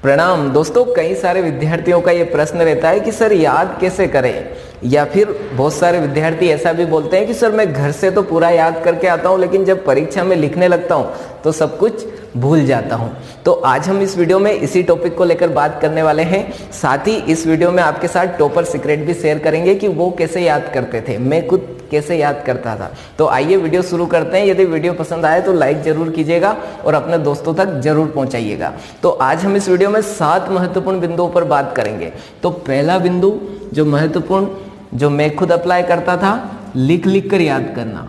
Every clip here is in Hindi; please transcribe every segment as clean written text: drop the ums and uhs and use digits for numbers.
प्रणाम दोस्तों। कई सारे विद्यार्थियों का ये प्रश्न रहता है कि सर याद कैसे करें, या फिर बहुत सारे विद्यार्थी ऐसा भी बोलते हैं कि सर मैं घर से तो पूरा याद करके आता हूँ, लेकिन जब परीक्षा में लिखने लगता हूँ तो सब कुछ भूल जाता हूँ। तो आज हम इस वीडियो में इसी टॉपिक को लेकर बात करने वाले हैं। साथ ही इस वीडियो में आपके साथ टॉपर सीक्रेट भी शेयर करेंगे कि वो कैसे याद करते थे, मैं खुद कैसे याद करता था। तो आइए वीडियो शुरू करते हैं। यदि वीडियो पसंद आए तो लाइक जरूर कीजिएगा और अपने दोस्तों तक जरूर पहुंचाइएगा। तो आज हम इस वीडियो में 7 महत्वपूर्ण बिंदुओं पर बात करेंगे। तो पहला बिंदु जो महत्वपूर्ण, जो मैं खुद अप्लाई करता था, लिख कर याद करना,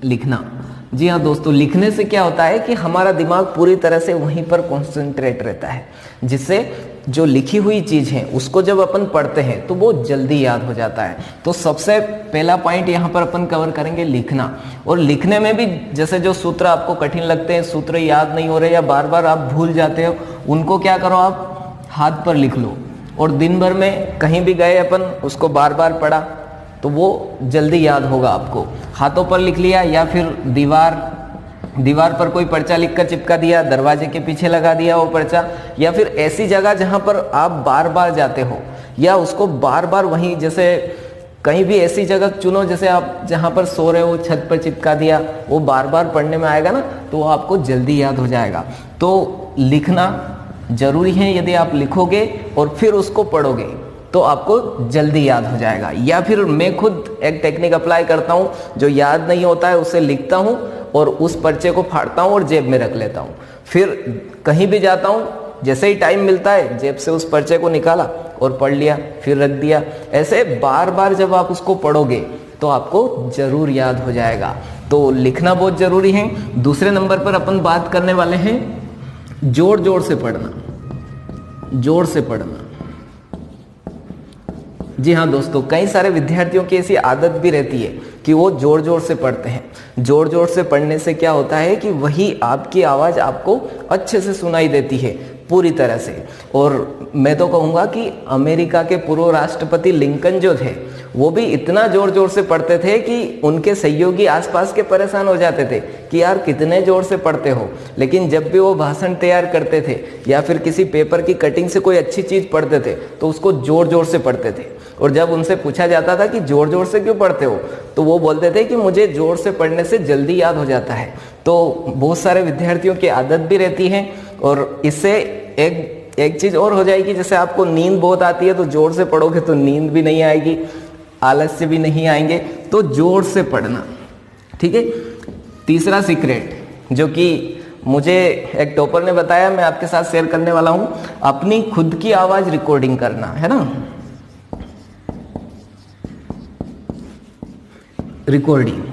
लिखना। जी हाँ दोस्तों, लिखने से क्या होता है कि हमारा दिमाग पूरी तरह से वहीं पर कॉन्सेंट्रेट रहता है, जिससे जो लिखी हुई चीज है उसको जब अपन पढ़ते हैं तो वो जल्दी याद हो जाता है। तो सबसे पहला पॉइंट यहाँ पर अपन कवर करेंगे लिखना। और लिखने में भी जैसे जो सूत्र आपको कठिन लगते हैं, सूत्र याद नहीं हो रहे या बार बार आप भूल जाते हो, उनको क्या करो, आप हाथ पर लिख लो और दिन भर में कहीं भी गए अपन उसको बार बार पढ़ा तो वो जल्दी याद होगा आपको। हाथों पर लिख लिया या फिर दीवार पर कोई पर्चा लिखकर चिपका दिया, दरवाजे के पीछे लगा दिया वो पर्चा, या फिर ऐसी जगह जहां पर आप बार बार जाते हो, या उसको बार बार वहीं, जैसे कहीं भी ऐसी जगह चुनो जैसे आप जहां पर सो रहे हो छत पर चिपका दिया, वो बार बार पढ़ने में आएगा ना तो वो आपको जल्दी याद हो जाएगा। तो लिखना जरूरी है। यदि आप लिखोगे और फिर उसको पढ़ोगे तो आपको जल्दी याद हो जाएगा। या फिर मैं खुद एक टेक्निक अप्लाई करता हूँ, जो याद नहीं होता है उसे लिखता हूँ और उस पर्चे को फाड़ता हूँ और जेब में रख लेता हूँ। फिर कहीं भी जाता हूँ, जैसे ही टाइम मिलता है जेब से उस पर्चे को निकाला और पढ़ लिया, फिर रख दिया। ऐसे बार बार जब आप उसको पढ़ोगे तो आपको जरूर याद हो जाएगा। तो लिखना बहुत जरूरी है। दूसरे नंबर पर अपन बात करने वाले हैं जोर जोर से पढ़ना, जोर से पढ़ना। जी हाँ दोस्तों, कई सारे विद्यार्थियों की ऐसी आदत भी रहती है कि वो जोर जोर से पढ़ते हैं। जोर जोर से पढ़ने से क्या होता है कि वही आपकी आवाज़ आपको अच्छे से सुनाई देती है पूरी तरह से। और मैं तो कहूँगा कि अमेरिका के पूर्व राष्ट्रपति लिंकन जो थे वो भी इतना जोर जोर से पढ़ते थे कि उनके सहयोगी आसपास के परेशान हो जाते थे कि यार कितने जोर से पढ़ते हो। लेकिन जब भी वो भाषण तैयार करते थे या फिर किसी पेपर की कटिंग से कोई अच्छी चीज़ पढ़ते थे तो उसको जोर जोर से पढ़ते थे। और जब उनसे पूछा जाता था कि जोर जोर से क्यों पढ़ते हो, तो वो बोलते थे कि मुझे जोर से पढ़ने से जल्दी याद हो जाता है। तो बहुत सारे विद्यार्थियों की आदत भी रहती है। और इससे एक चीज़ और हो जाएगी, जैसे आपको नींद बहुत आती है तो जोर से पढ़ोगे तो नींद भी नहीं आएगी, आलस्य भी नहीं आएंगे। तो जोर से पढ़ना, ठीक है। तीसरा सीक्रेट जो कि मुझे एक टॉपर ने बताया, मैं आपके साथ शेयर करने वाला हूँ, अपनी खुद की आवाज़ रिकॉर्डिंग करना, है ना, रिकॉर्डिंग।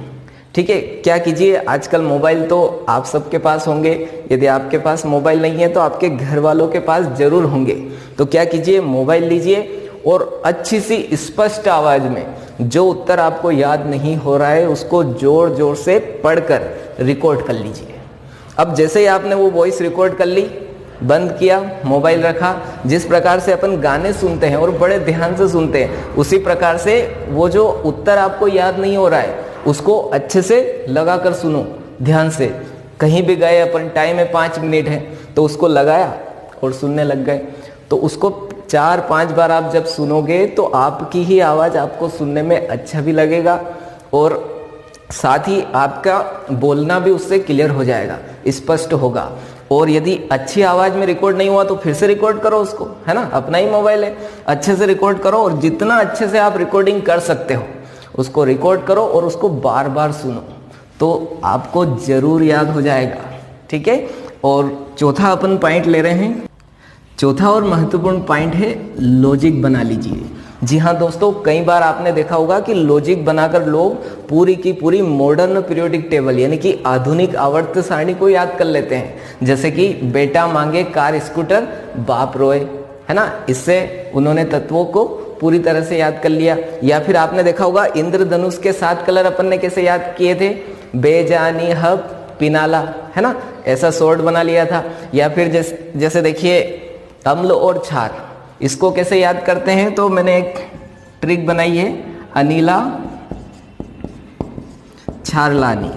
ठीक है, क्या कीजिए, आजकल मोबाइल तो आप सबके पास होंगे। यदि आपके पास मोबाइल नहीं है तो आपके घर वालों के पास जरूर होंगे। तो क्या कीजिए, मोबाइल लीजिए और अच्छी सी स्पष्ट आवाज में जो उत्तर आपको याद नहीं हो रहा है उसको जोर जोर से पढ़कर रिकॉर्ड कर लीजिए। अब जैसे ही आपने वो वॉइस रिकॉर्ड कर ली, बंद किया, मोबाइल रखा, जिस प्रकार से अपन गाने सुनते हैं और बड़े ध्यान से सुनते हैं, उसी प्रकार से वो जो उत्तर आपको याद नहीं हो रहा है उसको अच्छे से लगा कर सुनो ध्यान से। कहीं भी गए अपन, टाइम है 5 मिनट है, तो उसको लगाया और सुनने लग गए। तो उसको 4-5 बार आप जब सुनोगे तो आपकी ही आवाज़ आपको सुनने में अच्छा भी लगेगा और साथ ही आपका बोलना भी उससे क्लियर हो जाएगा, स्पष्ट होगा। और यदि अच्छी आवाज़ में रिकॉर्ड नहीं हुआ तो फिर से रिकॉर्ड करो उसको, है ना, अपना ही मोबाइल है, अच्छे से रिकॉर्ड करो। और जितना अच्छे से आप रिकॉर्डिंग कर सकते हो उसको रिकॉर्ड करो और उसको बार बार सुनो, तो आपको जरूर याद हो जाएगा, ठीक है। और चौथा अपन पॉइंट ले रहे हैं, चौथा और महत्वपूर्ण पॉइंट है लॉजिक बना लीजिए। जी हाँ दोस्तों, कई बार आपने देखा होगा कि लॉजिक बनाकर लोग पूरी की पूरी मॉडर्न पीरियोडिक टेबल यानी कि आधुनिक आवर्त सारणी को याद कर लेते हैं। जैसे कि बेटा मांगे कार स्कूटर बाप रोए, है ना, इससे उन्होंने तत्वों को पूरी तरह से याद कर लिया। या फिर आपने देखा होगा इंद्रधनुष के 7 कलर अपन ने कैसे याद किए थे, बेजानी हब पिनाला, है ना, ऐसा शॉर्ट बना लिया था। या फिर जैसे देखिए अम्ल और क्षार, इसको कैसे याद करते हैं, तो मैंने एक ट्रिक बनाई है, अनिला क्षारलानी।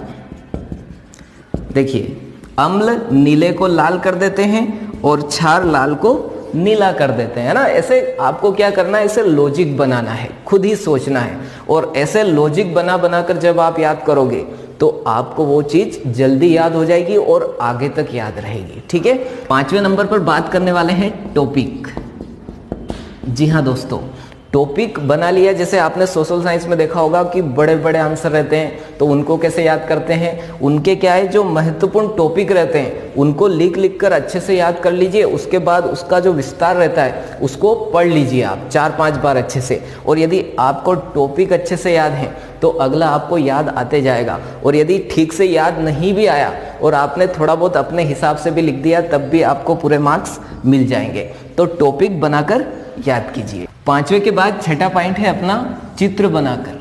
देखिए अम्ल नीले को लाल कर देते हैं और क्षार लाल को नीला कर देते हैं, है ना। ऐसे आपको क्या करना है, इसे लॉजिक बनाना है, खुद ही सोचना है, और ऐसे लॉजिक बना बनाकर जब आप याद करोगे तो आपको वो चीज जल्दी याद हो जाएगी और आगे तक याद रहेगी। ठीक है, 5वें नंबर पर बात करने वाले हैं टॉपिक। जी हाँ दोस्तों, टॉपिक बना लिया। जैसे आपने सोशल साइंस में देखा होगा कि बड़े बड़े आंसर रहते हैं, तो उनको कैसे याद करते हैं, उनके क्या है, जो महत्वपूर्ण टॉपिक रहते हैं उनको लिख लिख कर अच्छे से याद कर लीजिए। उसके बाद उसका जो विस्तार रहता है उसको पढ़ लीजिए आप 4-5 बार अच्छे से। और यदि आपको टॉपिक अच्छे से याद है तो अगला आपको याद आते जाएगा। और यदि ठीक से याद नहीं भी आया और आपने थोड़ा बहुत अपने हिसाब से भी लिख दिया, तब भी आपको पूरे मार्क्स मिल जाएंगे। तो टॉपिक बनाकर याद कीजिए। 5वें के बाद छठा पॉइंट है अपना चित्र बनाकर।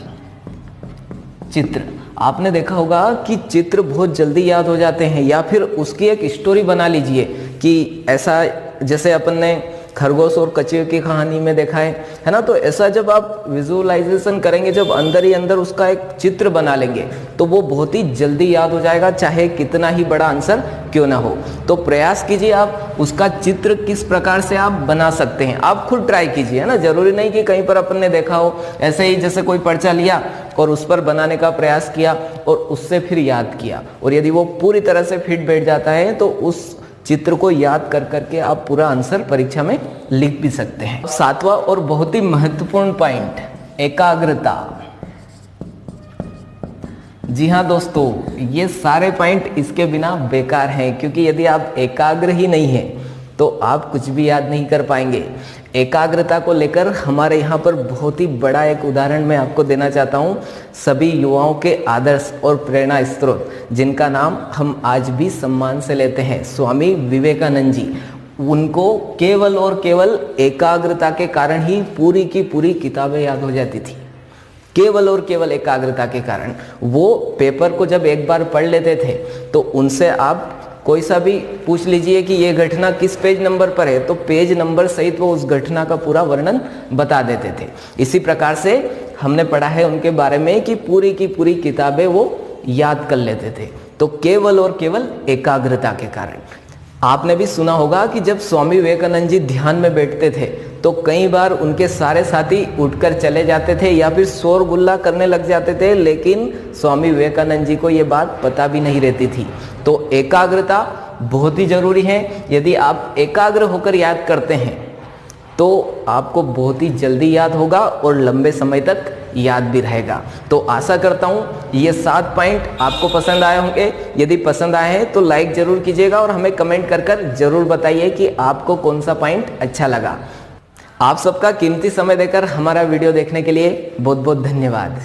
चित्र आपने देखा होगा कि चित्र बहुत जल्दी याद हो जाते हैं, या फिर उसकी एक स्टोरी बना लीजिए कि ऐसा, जैसे अपन ने खरगोश और कछुए की कहानी में देखा है ना। तो ऐसा जब आप विजुअलाइजेशन करेंगे, जब अंदर ही अंदर उसका एक चित्र बना लेंगे, तो वो बहुत ही जल्दी याद हो जाएगा, चाहे कितना ही बड़ा आंसर क्यों ना हो। तो प्रयास कीजिए आप उसका चित्र किस प्रकार से आप बना सकते हैं, आप खुद ट्राई कीजिए, है ना। जरूरी नहीं कि कहीं पर अपन ने देखा हो, ऐसे ही जैसे कोई पर्चा लिया और उस पर बनाने का प्रयास किया और उससे फिर याद किया, और यदि वो पूरी तरह से फिट बैठ जाता है तो उस चित्र को याद कर करके आप पूरा आंसर परीक्षा में लिख भी सकते हैं। 7वां और बहुत ही महत्वपूर्ण पॉइंट, एकाग्रता। जी हाँ दोस्तों, ये सारे पॉइंट इसके बिना बेकार हैं, क्योंकि यदि आप एकाग्र ही नहीं है तो आप कुछ भी याद नहीं कर पाएंगे। एकाग्रता को लेकर हमारे यहाँ पर बहुत ही बड़ा एक उदाहरण मैं आपको देना चाहता हूँ। सभी युवाओं के आदर्श और प्रेरणा स्रोत, जिनका नाम हम आज भी सम्मान से लेते हैं, स्वामी विवेकानंद जी। उनको केवल और केवल एकाग्रता के कारण ही पूरी की पूरी किताबें याद हो जाती थी। केवल और केवल एकाग्रता के कारण वो पेपर को जब एक बार पढ़ लेते थे तो उनसे आप कोई सा भी पूछ लीजिए कि ये घटना किस पेज नंबर पर है, तो पेज नंबर सहित वो उस घटना का पूरा वर्णन बता देते थे। इसी प्रकार से हमने पढ़ा है उनके बारे में कि पूरी की पूरी किताबें वो याद कर लेते थे, तो केवल और केवल एकाग्रता के कारण। आपने भी सुना होगा कि जब स्वामी विवेकानंद जी ध्यान में बैठते थे तो कई बार उनके सारे साथी उठकर चले जाते थे या फिर शोरगुल्ला करने लग जाते थे, लेकिन स्वामी विवेकानंद जी को ये बात पता भी नहीं रहती थी। तो एकाग्रता बहुत ही जरूरी है। यदि आप एकाग्र होकर याद करते हैं तो आपको बहुत ही जल्दी याद होगा और लंबे समय तक याद भी रहेगा। तो आशा करता हूँ ये 7 पॉइंट आपको पसंद आए होंगे। यदि पसंद आए हैं तो लाइक जरूर कीजिएगा और हमें कमेंट कर जरूर बताइए कि आपको कौन सा पॉइंट अच्छा लगा। आप सबका कीमती समय देकर हमारा वीडियो देखने के लिए बहुत बहुत धन्यवाद।